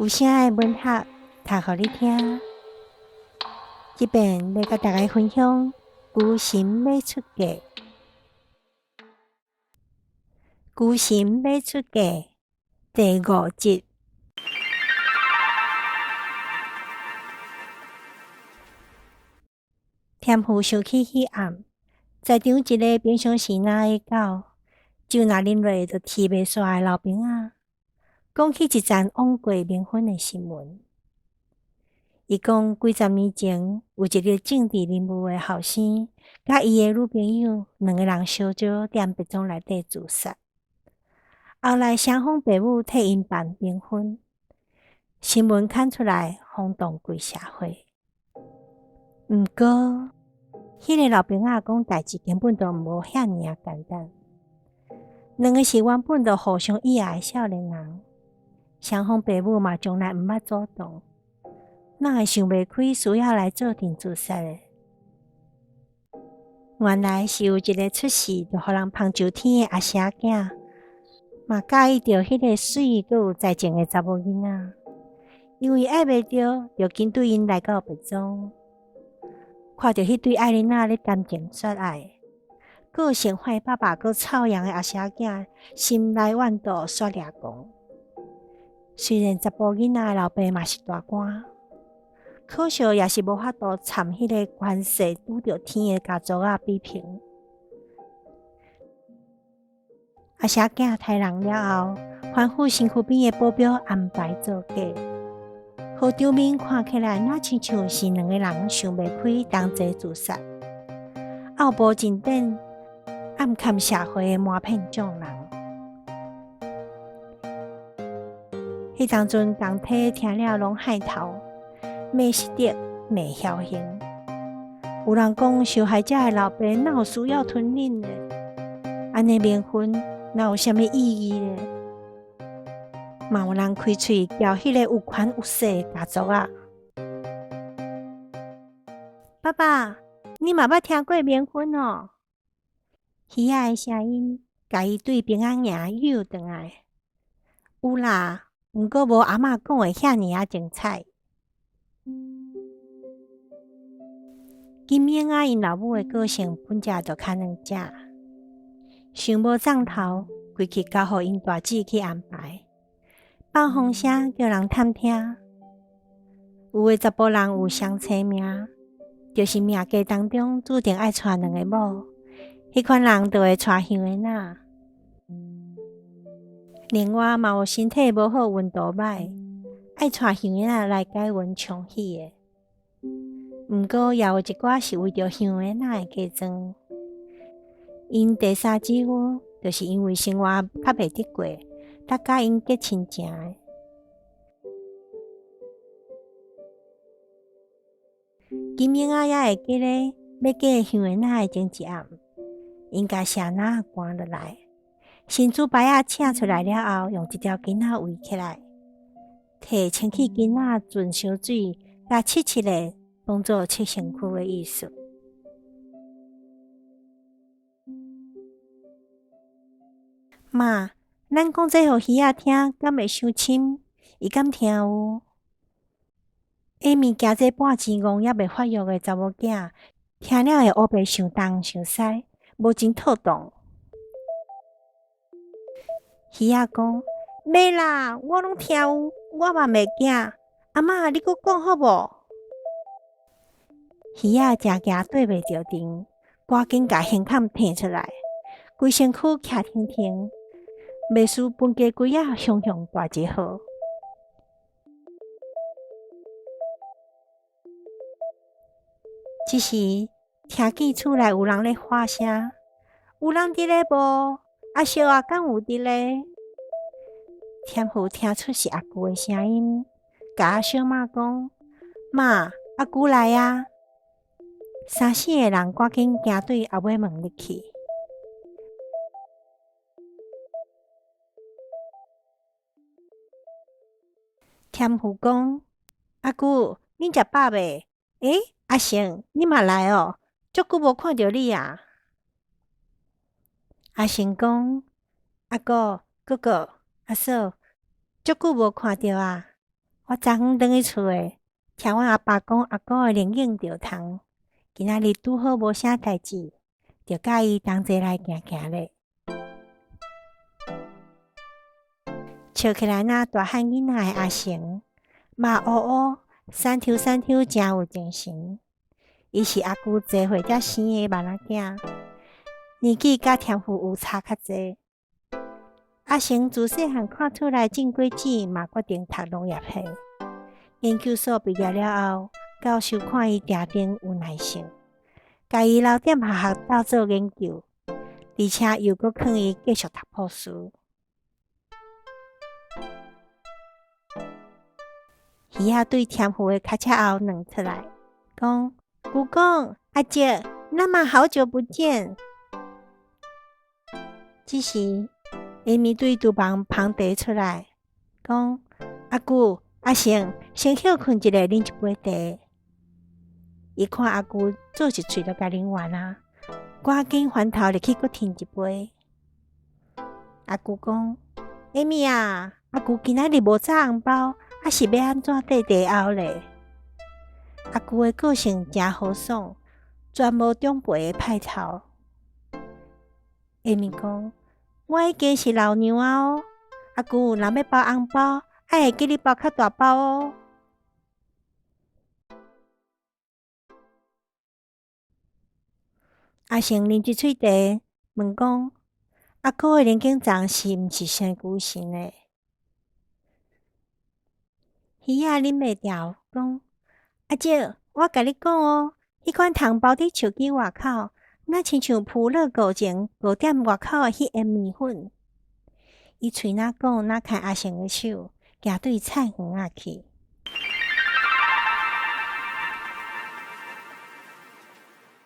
有声的文学读互你听。这边要甲大家分享《孤神要出嫁》。孤神要出嫁第5集。天父想起迄暗，在场一个平常时哪的狗，酒若啉落就啼袂煞的老兵仔，讲起一丛往过冥婚的新闻。伊讲几十年前，有一个政治人物的后生，甲伊的女朋友两个人相招踮别庄内底自杀。后来双方父母替因办冥婚，新闻刊出来，轰动规社会。毋过，迄个老兵仔讲代志根本就无遐尔啊简单。两个是原本就互相意爱的少年人，双方父母嘛从来毋捌主动，哪会想袂开需要来做阵自杀的？原来是有一个出世就互人捧上天的阿舍囝，嘛介意着迄个水阁有才情的查某囡仔，因为爱袂着，就跟对因来到别庄。看到迄对爱人仔咧谈情说爱，个性坏爸爸阁臭样的阿舍囝，心内怨毒煞掠狂。虽然查甫囡仔的老爸嘛是大官，可惜也是无法度参迄个关系拄着天的家族比拼。阿舍囝杀人了后，吩咐身躯边的保镖安排做假。好场面看起来，哪亲像是两个人想袂开，同齐自杀。后步进展，暗藏社会的瞒骗众人。迄当阵，同体听了拢害头，未识得，未侥幸。有人讲，受害者的老爸哪有需要吞忍呢？安尼冥婚哪有啥物意义呢？嘛有人开喙叫迄个有权有势的家族啊！爸爸，你嘛捌听过冥婚哦？鱼仔的声音甲伊对平安夜诱转来。有啦，毋过无阿嬷讲的遐尔啊精彩。金明仔因老母的个性本则就较软只，想无涨头，规气交互因大姊去安排。放风声叫人探听，有的查甫人有双妻命，就是命格当中注定爱娶两个某，迄款人就会娶香的仔。另外嘛有身体无好、运道歹，爱娶香的仔来解阮冲喜的。毋过也有一寡是为着香的仔的加庄。因第三姊夫就是因为生活较袂得过，才甲因结亲情的。金明仔也会记咧，要嫁香的仔的前一暗，因甲舍那赶落来，新主牌仔请出来了后，用一条巾仔围起来，摕清气巾仔浸烧水，甲切切的当作切身躯的意思。妈，咱讲这互鱼仔听，敢会伤深？伊敢听有？下面行这半钱戆也袂发育的查某囝，听了会乌白想东想西，无真妥当。鱼仔讲：袂啦，我拢听有，我嘛袂惊。阿嬷，你阁讲好无？鱼仔正惊对袂着阵，赶紧甲胸坎挺出来，规身躯徛挺挺，袂输分家龟仔雄雄大一号。这时，听见厝内有人咧喊声：“有人伫咧无？阿小啊，敢有伫咧？”天父听出是阿舅的声音，甲阿小妈讲：“妈，阿舅来啊！”三四个人赶紧行对后尾门入去。天父讲：“阿舅，恁食饱未？阿成，你嘛来哦，足久无看到你啊！”阿成讲：“阿哥、哥哥、阿嫂，足久无看到啊！我昨昏转去厝诶，听阮阿爸讲阿姑诶灵应着通，今仔日拄好无啥代志，着甲伊同齐来行行咧。笑起来若大汉囡仔诶阿成，目乌乌，瘦抽瘦抽，真有精神。伊是阿舅坐伙才生诶慢仔囝，年纪甲天父有差较济。阿成自细汉看出来正果子，嘛决定读农业系。研究所毕业了后，教授看伊定定有耐性，甲伊留踮学校斗做研究，而且又搁劝伊继续读博士。鱼仔对天父的脚车后软出来，讲：舅公、阿姐，那么好久不见。这时，艾米对厨房捧茶出来，讲：阿舅、阿成，先休困一下，啉一杯茶。伊看阿舅做一喙就甲啉完啊，赶紧翻头入去搁添一杯。阿舅讲：艾米啊，阿舅今仔日无炸红包，啊是要安怎缀茶后咧？阿舅的个性真豪爽，全无长辈的派头。艾米讲：我已经是老娘啊哦，阿舅若要包红包，爱会记你包较大包哦。阿成啉一喙茶，问讲：阿姑的灵境藏是毋是先古神的？鱼仔啉袂掉，讲：阿姐，我甲你讲哦，迄款汤包伫手机外口，那亲像普乐5前5点外口的迄个面粉。伊喙若讲，若牵阿成的手，行对菜园仔去。